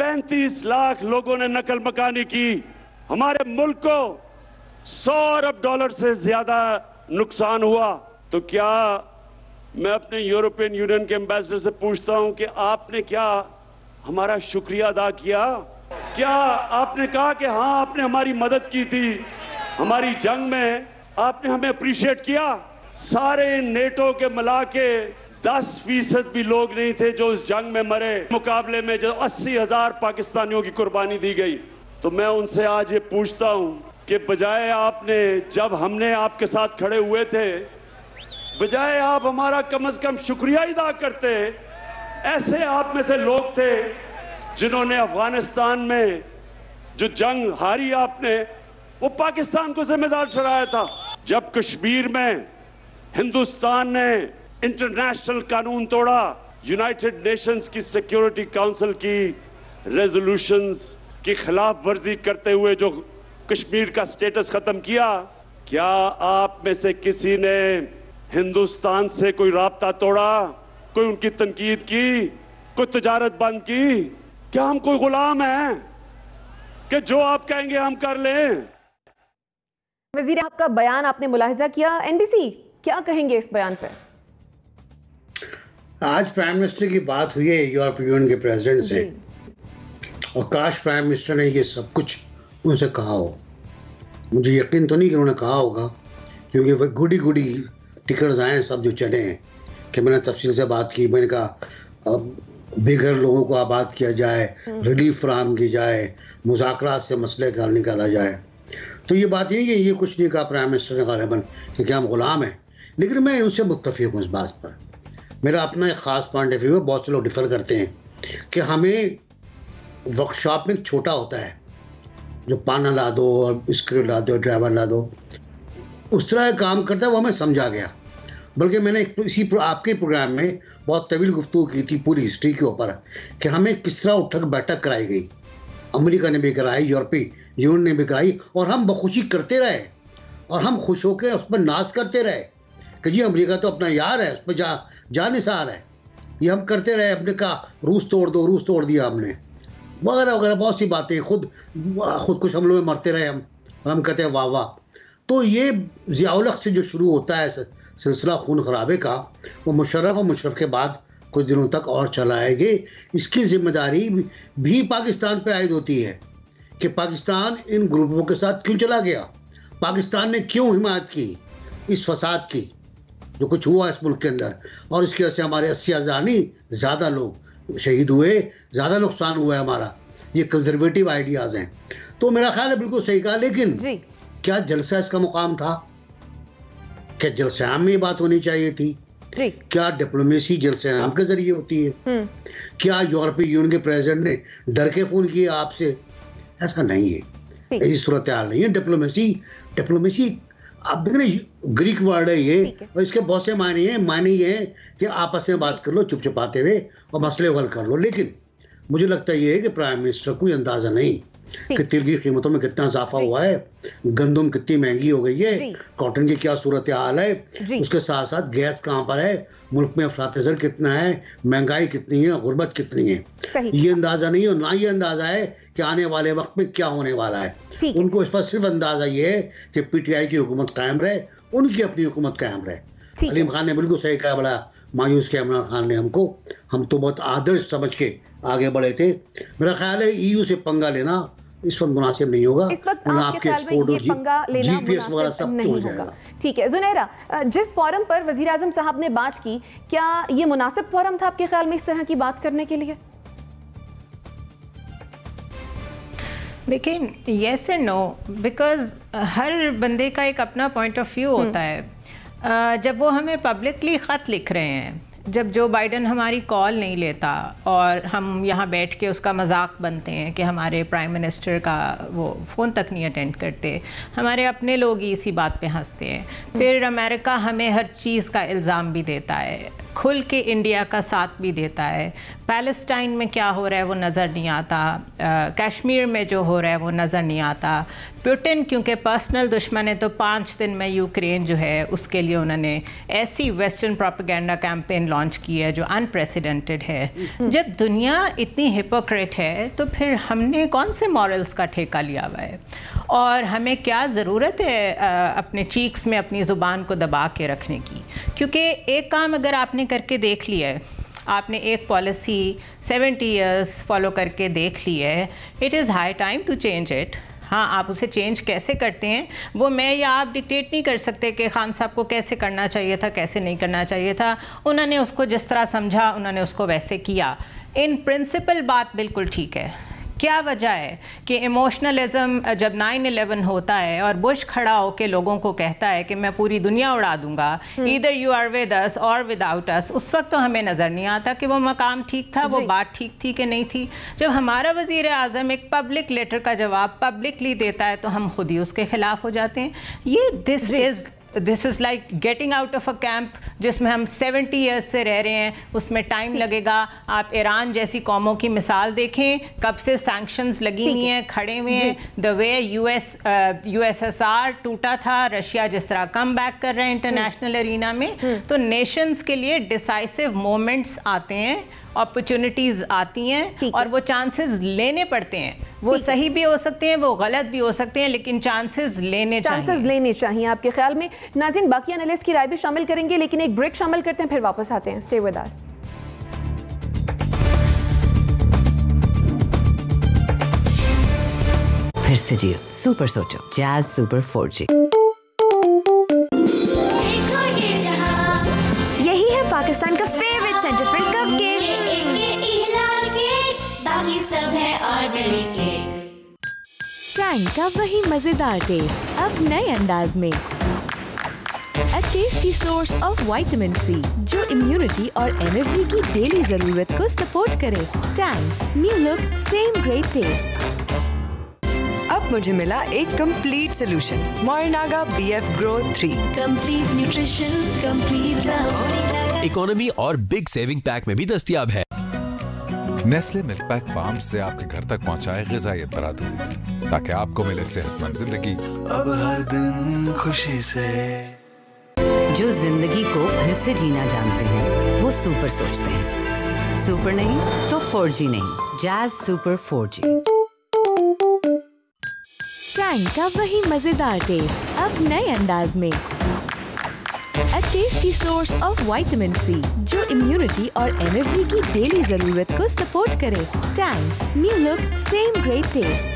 35 लाख लोगों ने नकल मकानी की। हमारे मुल्क को 100 अरब डॉलर से ज्यादा नुकसान हुआ। तो क्या मैं अपने यूरोपियन यूनियन के एम्बेसडर से पूछता हूं कि आपने क्या हमारा शुक्रिया अदा किया? क्या आपने कहा कि हाँ आपने हमारी मदद की थी, हमारी जंग में आपने हमें अप्रिशिएट किया? सारे नेटो के मिला के 10% भी लोग नहीं थे जो इस जंग में मरे, मुकाबले में जो 80,000 पाकिस्तानियों की कुर्बानी दी गई। तो मैं उनसे आज ये पूछता हूं कि बजाय आपने, जब हमने आपके साथ खड़े हुए थे, बजाय आप हमारा कम से कम शुक्रिया अदा करते। ऐसे आप में से लोग थे जिन्होंने अफगानिस्तान में जो जंग हारी आपने, वो पाकिस्तान को जिम्मेदार ठहराया था। जब कश्मीर में हिंदुस्तान ने इंटरनेशनल कानून तोड़ा, यूनाइटेड नेशंस की सिक्योरिटी काउंसिल की रेजोल्यूशंस की खिलाफ वर्जी करते हुए जो कश्मीर का स्टेटस खत्म किया, क्या आप में से किसी ने हिंदुस्तान से कोई राब्ता तोड़ा, कोई उनकी तनकीद की, कोई तजारत बंद की? क्या हम कोई गुलाम हैं कि जो आप कहेंगे हम कर लें? वजीर, आपका बयान आपने मुलाहिजा किया, एनबीसी क्या कहेंगे इस बयान पे? आज प्राइम मिनिस्टर की बात हुई है यूरोपीय यूनियन के प्रेसिडेंट से, और काश प्राइम मिनिस्टर ने ये सब कुछ उनसे कहा हो। मुझे यकीन तो नहीं कि उन्होंने कहा होगा, क्योंकि वह गुडी टिकट्स आए हैं सब जो चले हैं कि मैंने तफसील से बात की। मैंने कहा बेघर लोगों को आबाद किया जाए, रिलीफ फराहम की जाए, मुज़ाकरात से मसले का निकाला जाए। तो ये बात नहीं कि ये कुछ नहीं कहा प्राइम मिनिस्टर ने गालिबन कि क्या हम गुलाम हैं, लेकिन मैं उनसे मुत्तफिक हूँ इस बात पर। मेरा अपना एक ख़ास पॉइंट ऑफ व्यू है, बहुत से लोग डिफ़र करते हैं कि हमें वर्कशॉप में छोटा होता है जो पाना ला दो और स्क्रू ला दो, ड्राइवर ला दो, उस तरह काम करता है, वो हमें समझा गया। बल्कि मैंने इसी आपके प्रोग्राम में बहुत तवील गुफ्तगू की थी पूरी हिस्ट्री के ऊपर कि हमें किस तरह उठक बैठक कराई गई। अमेरिका ने भी कराई, यूरोपीय यूनियन ने भी कराई, और हम बखुशी करते रहे और हम खुश होकर उस पर नाज करते रहे कि जी अमेरिका तो अपना यार है, उस पर जा निसार है। ये हम करते रहे, हमने कहा रूस तोड़ दिया हमने, वगैरह वगैरह बहुत सी बातें। खुद कुछ हमलों में मरते रहे हम, और हम कहते हैं वाह वाह। तो ये ज़ियाउल हक़ से जो शुरू होता है सिलसिला खून खराबे का, वो मुशर्रफ और मुशर्रफ के बाद कुछ दिनों तक और चलाएंगे। इसकी जिम्मेदारी भी पाकिस्तान पे आयद होती है कि पाकिस्तान इन ग्रुपों के साथ क्यों चला गया, पाकिस्तान ने क्यों हिमायत की इस फसाद की जो कुछ हुआ इस मुल्क के अंदर, और इसकी वजह से हमारे 80,000 नहीं ज़्यादा लोग शहीद हुए, ज़्यादा नुकसान हुआ है हमारा। ये कंजर्वेटिव आइडियाज़ हैं। तो मेरा ख्याल है बिल्कुल सही कहा, लेकिन क्या जलसा इसका मुकाम था? क्या जलसे-आम में ये बात होनी चाहिए थी? क्या डिप्लोमेसी जलसे-आम के जरिए होती है? क्या यूरोपीय यूनियन के प्रेसिडेंट ने डर के फ़ोन किया आपसे? ऐसा नहीं है, ऐसी सूरत हाल नहीं है। डिप्लोमेसी आप देखें, ग्रीक वर्ड है ये, और इसके बहुत से मायने हैं। मायने ये हैं कि आपस में बात कर लो चुप-चुपाते हुए और मसले हल कर लो। लेकिन मुझे लगता ये है कि प्राइम मिनिस्टर को अंदाज़ा नहीं कि तेल की कीमतों में कितना इजाफा हुआ है, गंदम कितनी महंगी हो गई है, कॉटन की क्या सूरत हाल है, उसके साथ साथ गैस कहाँ पर है, मुल्क में अफरातज़र कितना है, महंगाई कितनी है, गुर्बत कितनी है। ये अंदाज़ा नहीं, और ना ये अंदाज़ा है कि आने वाले वक्त में क्या होने वाला है। उनको इस पर सिर्फ अंदाज़ा ये है कि PTI की हुकूमत कायम रहे, उनकी अपनी हुकूमत कायम रहे। अलीम खान ने बिल्कुल सही कहा, बड़ा मायूस किया इमरान खान ने हमको। हम तो बहुत आदर्श समझ के आगे बढ़े थे। मेरा ख्याल है EU से पंगा लेना इस वक्त मुनासिब नहीं होगा। इस वक्त आपके ख्याल में ये पंगा लेना मुनासिब नहीं होगा? ठीक है ज़ुनैरा, जिस फोरम पर वज़ीर आज़म साहब ने बात की, क्या ये मुनासिब फोरम था आपके ख्याल में इस तरह की बात करने के लिए? देखिए, येस एंड नो, बिकॉज हर बंदे का एक अपना पॉइंट ऑफ व्यू होता है। जब वो हमें पब्लिकली ख़त लिख रहे हैं, जब जो बाइडन हमारी कॉल नहीं लेता और हम यहाँ बैठ के उसका मजाक बनते हैं कि हमारे प्राइम मिनिस्टर का वो फ़ोन तक नहीं अटेंड करते, हमारे अपने लोग ही इसी बात पे हंसते हैं। फिर अमेरिका हमें हर चीज़ का इल्ज़ाम भी देता है। खुल के इंडिया का साथ भी देता है। पैलेस्टाइन में क्या हो रहा है वो नज़र नहीं आता, कश्मीर में जो हो रहा है वो नज़र नहीं आता। पुतिन क्योंकि पर्सनल दुश्मन है तो 5 दिन में यूक्रेन जो है उसके लिए उन्होंने ऐसी वेस्टर्न प्रोपेगेंडा कैंपेन लॉन्च की है जो अनप्रेसिडेंटेड है। जब दुनिया इतनी हिपोक्रेट है तो फिर हमने कौन से मॉरल्स का ठेका लिया हुआ है, और हमें क्या ज़रूरत है अपने चीक्स में अपनी ज़ुबान को दबा के रखने की। क्योंकि एक काम अगर आपने करके देख लिया है, आपने एक पॉलिसी 70 इयर्स फॉलो करके देख ली है, it is high time to change it. हाँ, आप उसे चेंज कैसे करते हैं वो मैं या आप डिक्टेट नहीं कर सकते कि खान साहब को कैसे करना चाहिए था, कैसे नहीं करना चाहिए था। उन्होंने उसको जिस तरह समझा उन्होंने उसको वैसे किया। इन प्रिंसिपल बात बिल्कुल ठीक है। क्या वजह है कि इमोशनलिज्म जब 9/11 होता है और बुश खड़ा होकर लोगों को कहता है कि मैं पूरी दुनिया उड़ा दूंगा, either you are with us और विदाउट अस, उस वक्त तो हमें नज़र नहीं आता कि वो मकाम ठीक था, वो बात ठीक थी कि नहीं थी। जब हमारा वज़ीर आज़म एक पब्लिक लेटर का जवाब पब्लिकली देता है तो हम खुद ही उसके ख़िलाफ़ हो जाते हैं। ये this is like getting out of a camp जिसमें हम 70 ईयर्स से रह रहे हैं, उसमें टाइम लगेगा। आप ईरान जैसी कौमों की मिसाल देखें, कब से सैंक्शंस लगी हुई हैं, खड़े हुए हैं। द वे USSR टूटा था, रशिया जिस तरह कम बैक कर रहे हैं इंटरनेशनल अरीना में, तो नेशंस के लिए डिसाइसिव मोमेंट्स आते हैं, अपॉर्चुनिटीज़ आती हैं और वो चांसेस लेने पड़ते हैं। वो सही भी हो सकते हैं, वो गलत भी हो सकते हैं, लेकिन चांसेस लेने चाहिए आपके ख्याल में। नाज़रीन, बाकी एनालिस्ट की राय भी शामिल करेंगे, लेकिन एक ब्रेक शामिल करते हैं, फिर वापस आते हैं। Stay with us. फिर से जियो, सुपर सोचो, जैज़ सुपर 4G। यही है पाकिस्तान का फेवरेट सेंटर फ्रंट कपकेक। बाकी सब है ऑर्डिनरी केक। टैंग का वही मजेदार टेस्ट अब नए अंदाज में। A tasty source of vitamin C जो इम्यूनिटी और एनर्जी की डेली जरूरत को सपोर्ट करे। Tang, new look, same great taste. अब मुझे मिला एक complete solution, Morinaga BF Grow 3। Complete nutrition, complete love. Economy और बिग सेविंग पैक में भी दस्तयाब है। नेस्ले मिल्क पैक फार्म से आपके घर तक पहुंचाए ग़िज़ाइयत भरा दूध, ताकि आपको मिले सेहतमंद जिंदगी अब हर दिन खुशी से। जो जिंदगी को फिर से जीना जानते हैं वो सुपर सोचते हैं। सुपर नहीं तो 4G नहीं, जैज़ सुपर 4G। टैंग का वही मजेदार टेस्ट अब नए अंदाज में। A tasty source of vitamin C जो इम्यूनिटी और एनर्जी की डेली जरूरत को सपोर्ट करे। Tang, new look, same great test.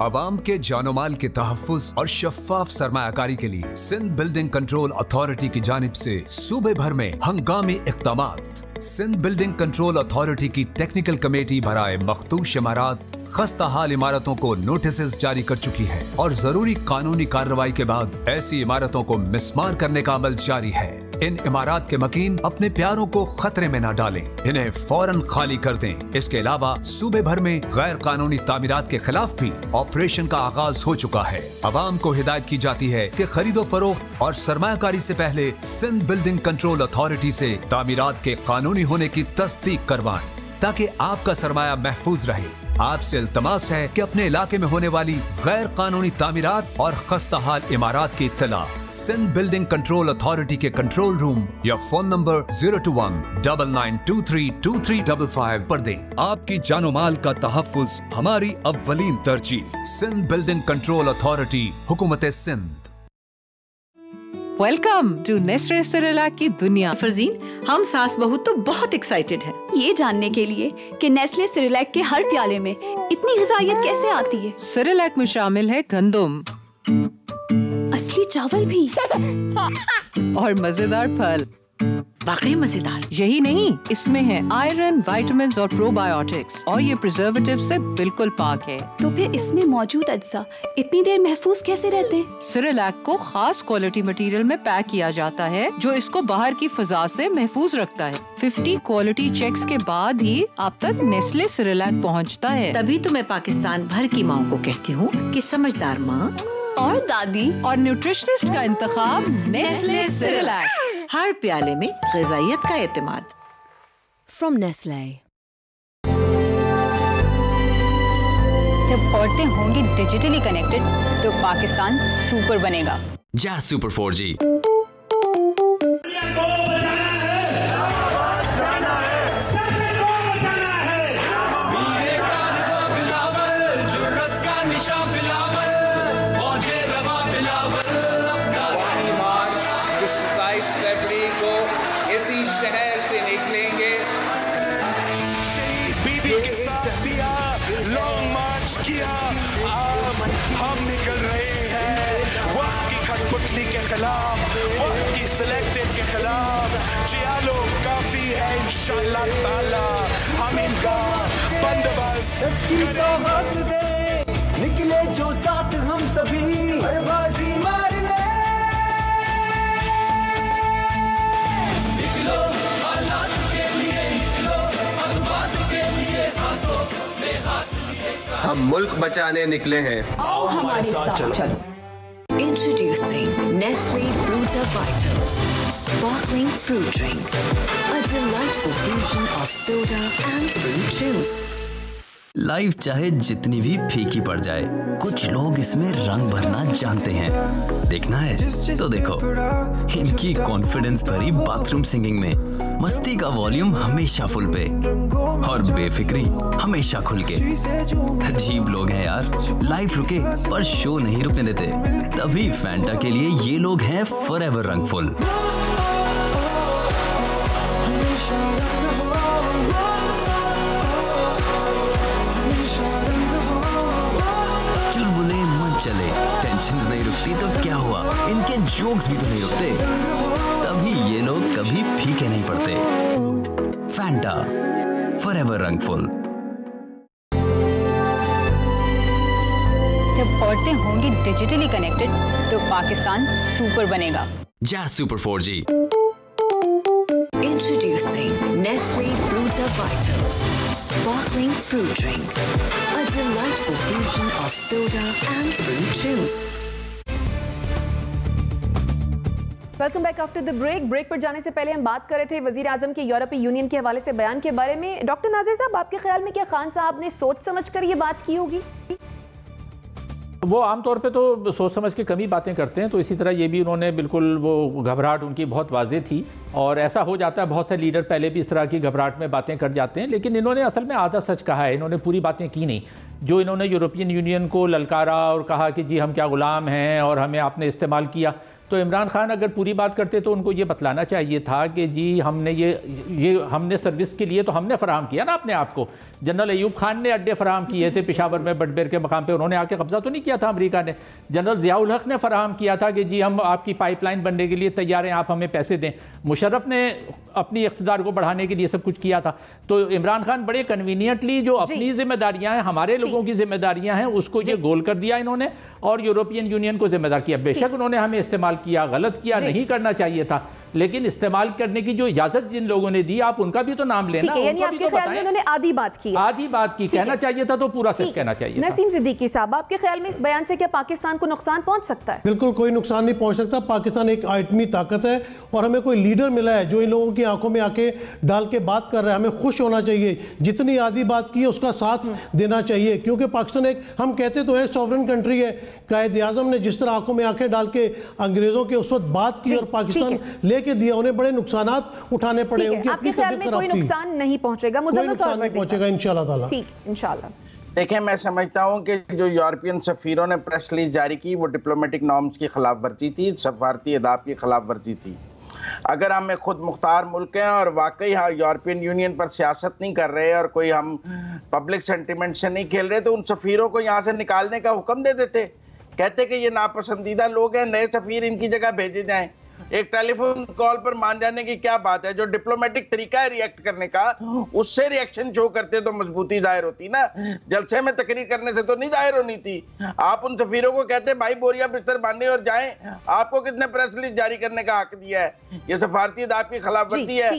अवाम के जानोमाल के तहफ़्फ़ुज़ और शफ़ाफ सरमायाकारी के लिए सिंध बिल्डिंग कंट्रोल अथॉरिटी की जानिब से सूबे भर में हंगामी इक़दामात। सिंध बिल्डिंग कंट्रोल अथॉरिटी की टेक्निकल कमेटी बराए मखदूश इमारात खस्ता हाल इमारतों को नोटिस जारी कर चुकी है और जरूरी कानूनी कार्रवाई के बाद ऐसी इमारतों को मिसमार करने का अमल जारी है। इन इमारात के मकीन अपने प्यारों को खतरे में न डालें, इन्हें फौरन खाली कर दें। इसके अलावा सूबे भर में गैर कानूनी तामीरात के खिलाफ भी ऑपरेशन का आगाज हो चुका है। अवाम को हिदायत की जाती है कि खरीदो फरोख्त और सरमायाकारी से पहले सिंध बिल्डिंग कंट्रोल अथॉरिटी से तामीरात के कानूनी होने की तस्दीक करवाएं, ताकि आपका सरमाया महफूज रहे। आपसे इल्तमास है कि अपने इलाके में होने वाली गैर कानूनी तामीरात और खस्ता हाल इमारात की इत्तला सिंध बिल्डिंग कंट्रोल अथॉरिटी के कंट्रोल रूम या फोन नंबर 021-9923-2355 पर दें। आपकी जानो माल का तहफ़्फ़ुज़ हमारी अव्वलीन तरजीह। सिंध बिल्डिंग कंट्रोल अथॉरिटी, हुकूमत Sindh. Welcome to Nestle Cerelac की दुनिया। फरजीन, हम सास बहू तो बहुत एक्साइटेड हैं ये जानने के लिए कि नेस्ले सेरेलैक के हर प्याले में इतनी ग़िज़ाइयत कैसे आती है। सेरेलैक में शामिल है गंदम, असली चावल भी और मजेदार फल। वाकई मजेदार। यही नहीं, इसमें है आयरन, विटामिन्स और प्रोबायोटिक्स, और ये प्रिजर्वेटिव से बिल्कुल पाक है। तो फिर इसमें मौजूद अज्जा इतनी देर महफूज कैसे रहते हैं? सेरेलैक को खास क्वालिटी मटेरियल में पैक किया जाता है जो इसको बाहर की फिजा से महफूज रखता है। 50 क्वालिटी चेक्स के बाद ही आप तक नेस्ले सेरेलैक पहुंचता है। तभी तो मैं पाकिस्तान भर की माओ को कहती हूँ कि समझदार माँ और दादी। और न्यूट्रिशनिस्ट का इंतखाब नेस्ले सेरेलैक। हर प्याले में ग़िज़ाइयत का एतमाद। From Nestle। जब औरतें होंगी डिजिटली कनेक्टेड तो पाकिस्तान सुपर बनेगा। Jazz super 4G। वक्त की सिलेक्टेड के खिलाफ जियालो काफी है इंशाल्लाह ताला हम इनका बंदोबस्त सौगात दे निकले जो साथ हम सभी बाजी मार ले निकलो हालात के लिए निकलो अखबार के लिए हाथों में हाथ लिए हम मुल्क बचाने निकले हैं। आओ हमारे साथ चलो। Introducing Nestle Fruta Vitals Sparkling Fruit Drink, a delightful fusion of soda and fruit juice. Life चाहे जितनी भी फीकी पड़ जाए, कुछ लोग इसमें रंग भरना जानते हैं। देखना है तो देखो, इनकी कॉन्फिडेंस भरी बाथरूम सिंगिंग में मस्ती का वॉल्यूम हमेशा फुल पे और बेफिक्री हमेशा खुल के। अजीब लोग हैं यार, लाइफ रुके पर शो नहीं रुकने देते। तभी फैंटा के लिए ये लोग हैं फॉरएवर रंगफुल। चले टेंशन नहीं रुकती तो क्या हुआ, इनके जोक्स भी तो नहीं रुकते, तभी ये लोग कभी फीके नहीं पड़ते। फैंटा फॉरएवर रंगफुल। जब औरतें होंगी डिजिटली कनेक्टेड तो पाकिस्तान सुपर बनेगा। Jazz super 4G। Introducing Nestle Fruta Vitals Sparkling Fruit Drink, a delightful fusion of soda and fruit juice. Welcome back after the break पर जाने से पहले हम बात कर रहे थे वजीर आजम के यूरोपीय यूनियन के हवाले से बयान के बारे में। डॉक्टर नाजिर साहब, आपके ख्याल में क्या खान साहब ने सोच समझ कर ये बात की होगी? वो आमतौर पे तो सोच समझ के कमी बातें करते हैं, तो इसी तरह ये भी उन्होंने बिल्कुल, वो घबराहट उनकी बहुत वाज़ेह थी और ऐसा हो जाता है, बहुत से लीडर पहले भी इस तरह की घबराहट में बातें कर जाते हैं, लेकिन इन्होंने असल में आधा सच कहा है, इन्होंने पूरी बातें की नहीं। जो इन्होंने यूरोपियन यूनियन को ललकारा और कहा कि जी हम क्या गुलाम हैं और हमें आपने इस्तेमाल किया, तो इमरान खान अगर पूरी बात करते तो उनको ये बतलाना चाहिए था कि जी हमने ये हमने सर्विस के लिए तो हमने फ़राहम किया ना अपने आप को। जनरल अयूब खान ने अड्डे फ़राहम किए थे पेशावर में बटबेर के मकाम पे, उन्होंने आके कब्ज़ा तो नहीं किया था अमेरिका ने। जनरल ज़ियाउल हक ने फ़राहम किया था कि जी हम आपकी पाइपलाइन बनने के लिए तैयार हैं, आप हमें पैसे दें। मुशर्रफ ने अपनी इक़्तिदार को बढ़ाने के लिए सब कुछ किया था। तो इमरान खान बड़े कन्वीनियंटली जो अपनी जिम्मेदारियाँ हैं, हमारे लोगों की जिम्मेदारियाँ हैं, उसको ये गोल कर दिया इन्होंने और यूरोपियन यूनियन को जिम्मेदार किया। बेशक उन्होंने हमें इस्तेमाल किया, गलत किया, नहीं करना चाहिए था, लेकिन इस्तेमाल करने की जो इजाजत जिन लोगों ने दी, आप उनका भी तो नाम लेना। यानी आपके ख्याल में उन्होंने आधी बात की? आधी बात की, कहना चाहिए था तो पूरा सच कहना चाहिए। नसीम सिद्दीकी साहब, आपके ख्याल में इस बयान से क्या पाकिस्तान को नुकसान पहुंच सकता है? बिल्कुल कोई नुकसान नहीं पहुंच सकता। पाकिस्तान एक आइटमी ताकत है और हमें कोई लीडर मिला है जो इन लोगों की आंखों में आके डाल के बात कर रहा है। हमें खुश होना चाहिए, जितनी आधी बात की है उसका साथ देना चाहिए, क्योंकि पाकिस्तान एक, हम कहते तो है सॉवरेन कंट्री है। कायद आज़म ने जिस तरह आंखों में आंखें डाल के अंग्रेजों के उस वक्त बात की और पाकिस्तान लेके दिया, उन्हें बड़े नुकसानात उठाने पड़े। उनकी अपनी तबीयत खराब थी। कोई नुकसान नहीं पहुंचेगा, कोई नुकसान नहीं पहुंचेगा इंशाल्लाह ताला। ठीक, इंशाल्लाह। देखें, मैं समझता हूं कि जो यूरोपियन सफीरों ने प्रेस रिलीज जारी की वो डिप्लोमेटिक नॉर्म्स की खिलाफ वर्जी थी, सफारती अदाब की खिलाफ वर्जी थी। अगर हम एक खुद मुख्तार मुल्क हैं और वाकई हाँ यूरोपियन यूनियन पर सियासत नहीं कर रहे और कोई हम पब्लिक सेंटिमेंट से नहीं खेल रहे, तो उन सफीरों को यहाँ से निकालने का हुक्म दे देते, कहते कि ये नापसंदीदा लोग हैं, नए सफीर इनकी जगह भेजे जाएं। एक टेलीफोन कॉल पर मान जाने की क्या बात है? जो डिप्लोमेटिक तरीका है रिएक्ट करने का, उससे रिएक्शन शो करते तो मजबूती जाहिर होती ना। जलसे में तकरीर करने से तो नहीं जाहिर होनी थी। आप उन सफीरों को कहते भाई बोरिया बिस्तर बांधे और जाएं, आपको कितने प्रेस रिलीज जारी करने का हक दिया है? ये सफारती अदाब की खिलाफवर्जी है।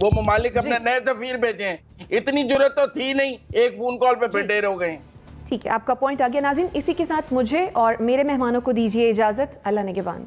वो ममालिक अपने नए सफीर भेजे, इतनी जरूरत तो थी नहीं, एक फोन कॉल पे फिर ढेर हो गए। ठीक है, आपका पॉइंट आ गया। नाज़रीन, इसी के साथ मुझे और मेरे मेहमानों को दीजिए इजाज़त। अल्लाह निगहबान।